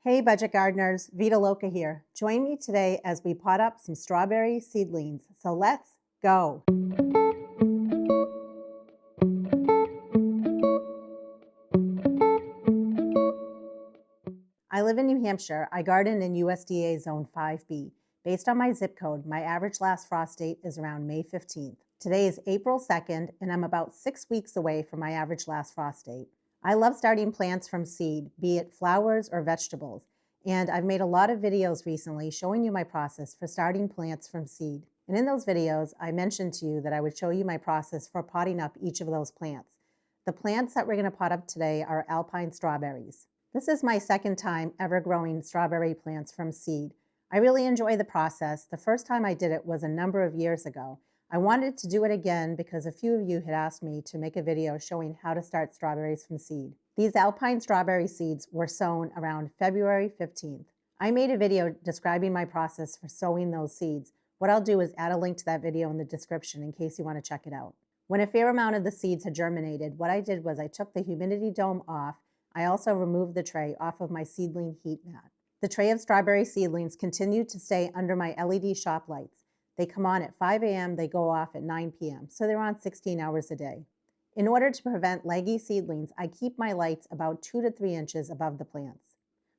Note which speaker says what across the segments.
Speaker 1: Hey budget gardeners, Vita Loca here. Join me today as we pot up some strawberry seedlings. So let's go. I live in New Hampshire. I garden in USDA Zone 5B. Based on my zip code, my average last frost date is around May 15th. Today is April 2nd, and I'm about 6 weeks away from my average last frost date. I love starting plants from seed, be it flowers or vegetables, and I've made a lot of videos recently showing you my process for starting plants from seed. And in those videos, I mentioned to you that I would show you my process for potting up each of those plants. The plants that we're going to pot up today are alpine strawberries. This is my second time ever growing strawberry plants from seed. I really enjoy the process. The first time I did it was a number of years ago. I wanted to do it again because a few of you had asked me to make a video showing how to start strawberries from seed. These alpine strawberry seeds were sown around February 15th. I made a video describing my process for sowing those seeds. What I'll do is add a link to that video in the description in case you want to check it out. When a fair amount of the seeds had germinated, what I did was I took the humidity dome off. I also removed the tray off of my seedling heat mat. The tray of strawberry seedlings continued to stay under my LED shop lights. They come on at 5 a.m., they go off at 9 p.m., so they're on 16 hours a day. In order to prevent leggy seedlings, I keep my lights about 2 to 3 inches above the plants.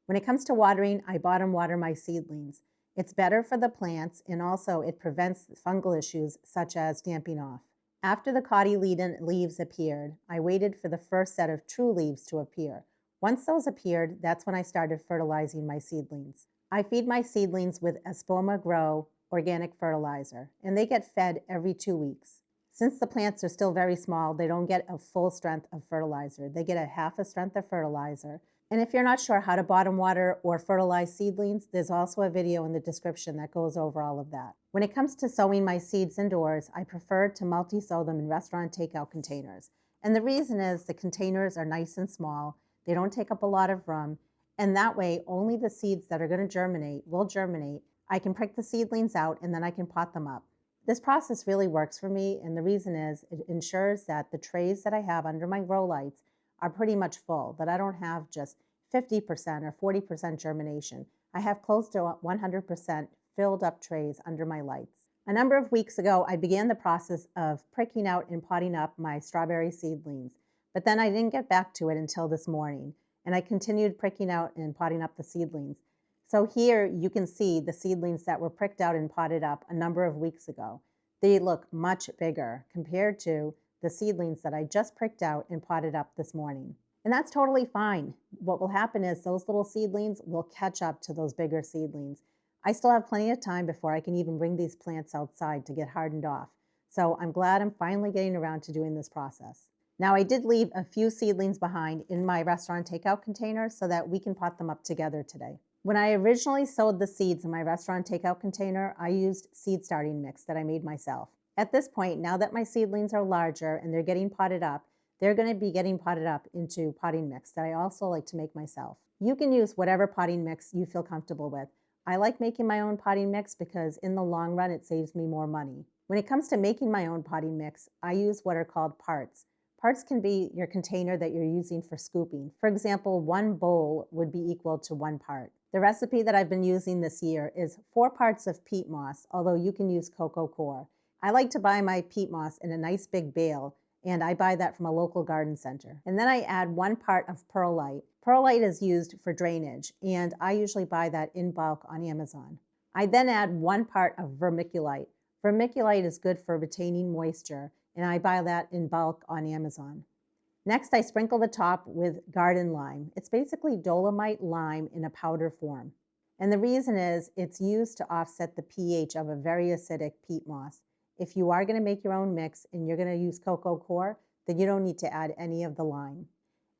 Speaker 1: When it comes to watering, I bottom water my seedlings. It's better for the plants, and also it prevents fungal issues such as damping off. After the cotyledon leaves appeared, I waited for the first set of true leaves to appear. Once those appeared, that's when I started fertilizing my seedlings. I feed my seedlings with Espoma Grow organic fertilizer, and they get fed every 2 weeks. Since the plants are still very small, they don't get a full strength of fertilizer. They get a half a strength of fertilizer. And if you're not sure how to bottom water or fertilize seedlings, there's also a video in the description that goes over all of that. When it comes to sowing my seeds indoors, I prefer to multi-sow them in restaurant takeout containers. And the reason is the containers are nice and small, they don't take up a lot of room, and that way only the seeds that are going to germinate will germinate. I can prick the seedlings out and then I can pot them up. This process really works for me, and the reason is it ensures that the trays that I have under my grow lights are pretty much full, that I don't have just 50% or 40% germination. I have close to 100% filled up trays under my lights. A number of weeks ago, I began the process of pricking out and potting up my strawberry seedlings, but then I didn't get back to it until this morning, and I continued pricking out and potting up the seedlings. So here you can see the seedlings that were pricked out and potted up a number of weeks ago. They look much bigger compared to the seedlings that I just pricked out and potted up this morning. And that's totally fine. What will happen is those little seedlings will catch up to those bigger seedlings. I still have plenty of time before I can even bring these plants outside to get hardened off. So I'm glad I'm finally getting around to doing this process. Now I did leave a few seedlings behind in my restaurant takeout container so that we can pot them up together today. When I originally sowed the seeds in my restaurant takeout container, I used seed starting mix that I made myself. At this point, now that my seedlings are larger and they're getting potted up, they're going to be getting potted up into potting mix that I also like to make myself. You can use whatever potting mix you feel comfortable with. I like making my own potting mix because in the long run, it saves me more money. When it comes to making my own potting mix, I use what are called parts. Parts can be your container that you're using for scooping. For example, 1 bowl would be equal to 1 part. The recipe that I've been using this year is 4 parts of peat moss, although you can use cocoa coir. I like to buy my peat moss in a nice big bale, and I buy that from a local garden center. And then I add 1 part of perlite. Perlite is used for drainage, and I usually buy that in bulk on Amazon. I then add 1 part of vermiculite. Vermiculite is good for retaining moisture, and I buy that in bulk on Amazon. Next, I sprinkle the top with garden lime. It's basically Dolomite lime in a powder form. And the reason is it's used to offset the pH of a very acidic peat moss. If you are going to make your own mix and you're going to use cocoa coir, then you don't need to add any of the lime.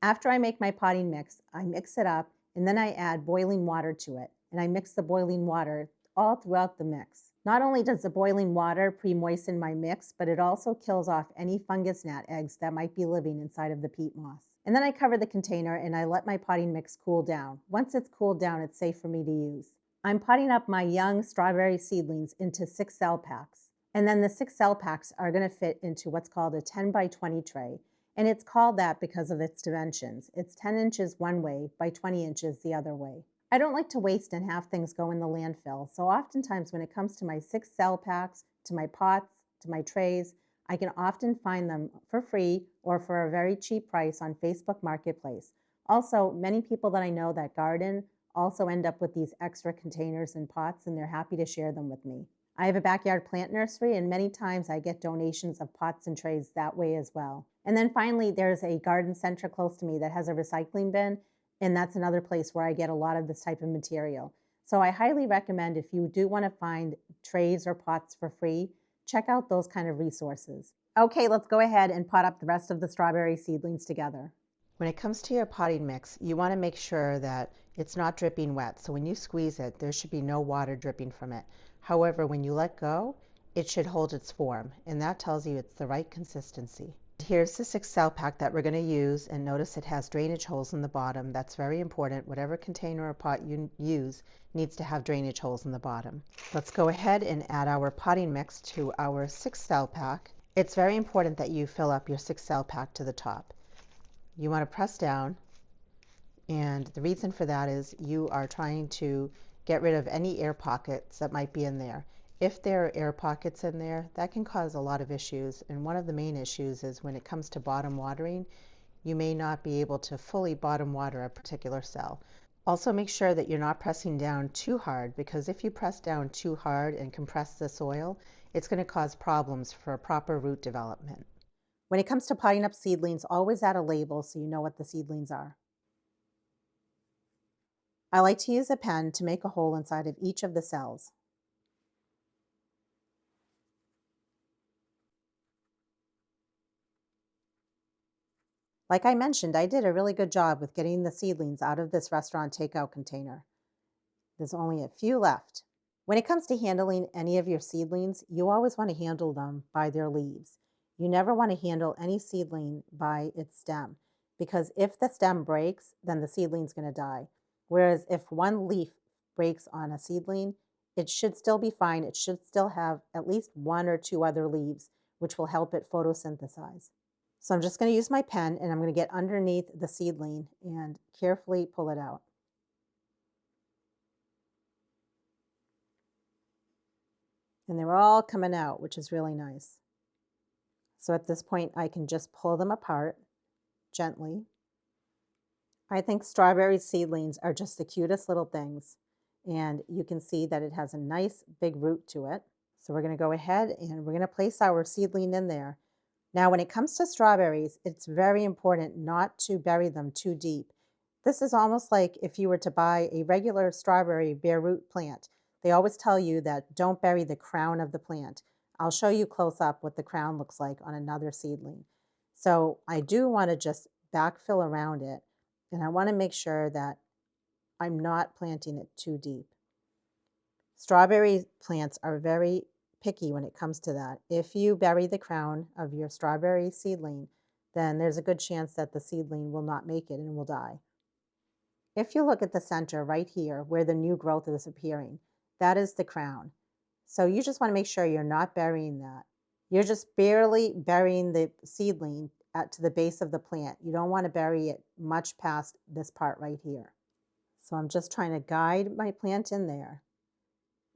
Speaker 1: After I make my potting mix, I mix it up and then I add boiling water to it. And I mix the boiling water all throughout the mix. Not only does the boiling water pre-moisten my mix, but it also kills off any fungus gnat eggs that might be living inside of the peat moss. And then I cover the container and I let my potting mix cool down. Once it's cooled down, it's safe for me to use. I'm potting up my young strawberry seedlings into 6 cell packs. And then the 6 cell packs are going to fit into what's called a 10 by 20 tray. And it's called that because of its dimensions. It's 10 inches one way by 20 inches the other way. I don't like to waste and have things go in the landfill, so oftentimes when it comes to my 6 cell packs, to my pots, to my trays, I can often find them for free or for a very cheap price on Facebook Marketplace. Also, many people that I know that garden also end up with these extra containers and pots, and they're happy to share them with me. I have a backyard plant nursery, and many times I get donations of pots and trays that way as well. And then finally, there's a garden center close to me that has a recycling bin, and that's another place where I get a lot of this type of material. So I highly recommend if you do want to find trays or pots for free, check out those kind of resources. Okay, let's go ahead and pot up the rest of the strawberry seedlings together.
Speaker 2: When it comes to your potting mix, you want to make sure that it's not dripping wet. So when you squeeze it, there should be no water dripping from it. However, when you let go, it should hold its form, and that tells you it's the right consistency. Here's the 6 cell pack that we're going to use, and notice it has drainage holes in the bottom. That's very important. Whatever container or pot you use needs to have drainage holes in the bottom. Let's go ahead and add our potting mix to our 6 cell pack. It's very important that you fill up your 6 cell pack to the top. You want to press down, and the reason for that is you are trying to get rid of any air pockets that might be in there. If there are air pockets in there, that can cause a lot of issues, and one of the main issues is when it comes to bottom watering, you may not be able to fully bottom water a particular cell. Also, make sure that you're not pressing down too hard, because if you press down too hard and compress the soil, it's going to cause problems for proper root development.
Speaker 1: When it comes to potting up seedlings, always add a label so you know what the seedlings are. I like to use a pen to make a hole inside of each of the cells. Like I mentioned, I did a really good job with getting the seedlings out of this restaurant takeout container. There's only a few left. When it comes to handling any of your seedlings, you always want to handle them by their leaves. You never want to handle any seedling by its stem, because if the stem breaks, then the seedling's going to die. Whereas if one leaf breaks on a seedling, it should still be fine. It should still have at least 1 or 2 other leaves, which will help it photosynthesize. So I'm just going to use my pen and I'm going to get underneath the seedling and carefully pull it out. And they're all coming out, which is really nice. So at this point, I can just pull them apart gently. I think strawberry seedlings are just the cutest little things. And you can see that it has a nice big root to it. So we're going to go ahead and we're going to place our seedling in there. Now, when it comes to strawberries, it's very important not to bury them too deep. This is almost like if you were to buy a regular strawberry bare root plant. They always tell you that don't bury the crown of the plant. I'll show you close up what the crown looks like on another seedling. So I do want to just backfill around it, and I want to make sure that I'm not planting it too deep. Strawberry plants are very picky when it comes to that. If you bury the crown of your strawberry seedling, then there's a good chance that the seedling will not make it and will die. If you look at the center right here where the new growth is appearing, that is the crown. So you just want to make sure you're not burying that. You're just barely burying the seedling to the base of the plant. You don't want to bury it much past this part right here. So I'm just trying to guide my plant in there.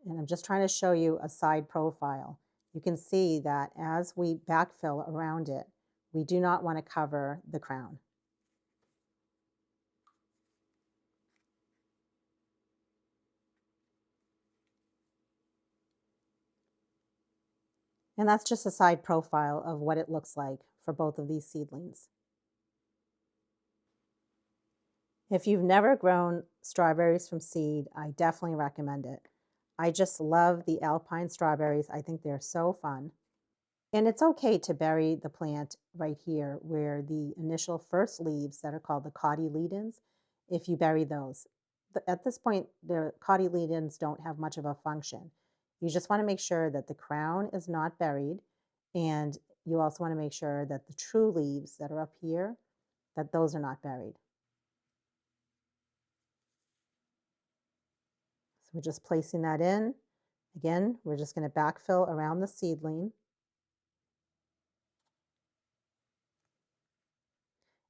Speaker 1: And I'm just trying to show you a side profile. You can see that as we backfill around it, we do not want to cover the crown. And that's just a side profile of what it looks like for both of these seedlings. If you've never grown strawberries from seed, I definitely recommend it. I just love the alpine strawberries. I think they're so fun. And it's okay to bury the plant right here where the initial first leaves that are called the cotyledons, if you bury those. At this point, the cotyledons don't have much of a function. You just want to make sure that the crown is not buried, and you also want to make sure that the true leaves that are up here, that those are not buried. So we're just placing that in. Again, we're just going to backfill around the seedling.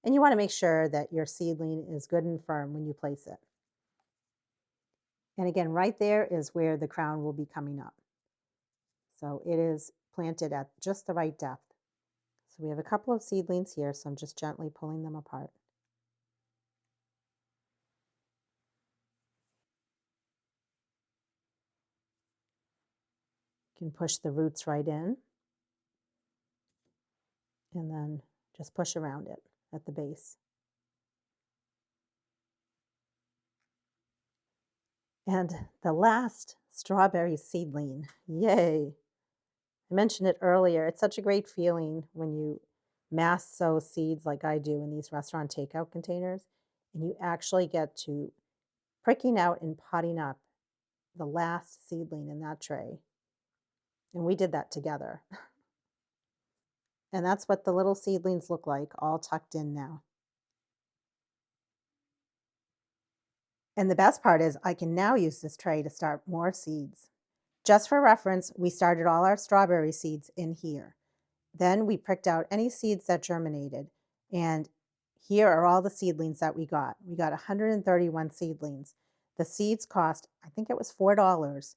Speaker 1: And you want to make sure that your seedling is good and firm when you place it. And again, right there is where the crown will be coming up. So it is planted at just the right depth. So we have a couple of seedlings here, so I'm just gently pulling them apart. You can push the roots right in and then just push around it at the base. And the last strawberry seedling, yay! I mentioned it earlier. It's such a great feeling when you mass sow seeds like I do in these restaurant takeout containers, and you actually get to pricking out and potting up the last seedling in that tray. And we did that together. And that's what the little seedlings look like, all tucked in now. And the best part is I can now use this tray to start more seeds. Just for reference, we started all our strawberry seeds in here. Then we pricked out any seeds that germinated. And here are all the seedlings that we got. We got 131 seedlings. The seeds cost, I think it was $4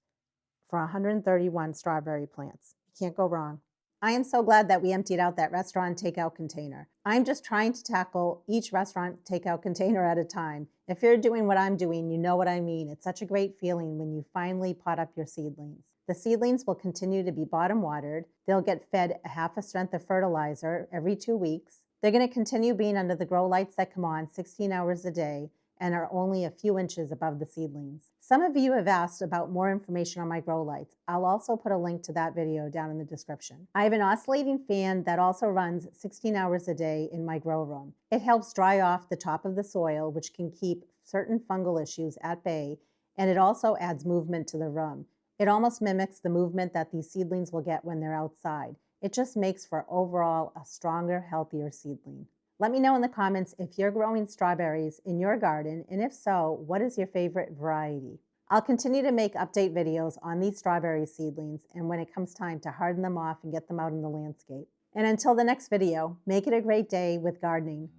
Speaker 1: for 131 strawberry plants. You can't go wrong. I am so glad that we emptied out that restaurant takeout container. I'm just trying to tackle each restaurant takeout container at a time. If you're doing what I'm doing, you know what I mean. It's such a great feeling when you finally pot up your seedlings. The seedlings will continue to be bottom watered. They'll get fed a half a strength of fertilizer every 2 weeks. They're going to continue being under the grow lights that come on 16 hours a day and are only a few inches above the seedlings. Some of you have asked about more information on my grow lights. I'll also put a link to that video down in the description. I have an oscillating fan that also runs 16 hours a day in my grow room. It helps dry off the top of the soil, which can keep certain fungal issues at bay, and it also adds movement to the room. It almost mimics the movement that these seedlings will get when they're outside. It just makes for overall a stronger, healthier seedling. Let me know in the comments if you're growing strawberries in your garden, and if so, what is your favorite variety? I'll continue to make update videos on these strawberry seedlings and when it comes time to harden them off and get them out in the landscape. And until the next video, make it a great day with gardening.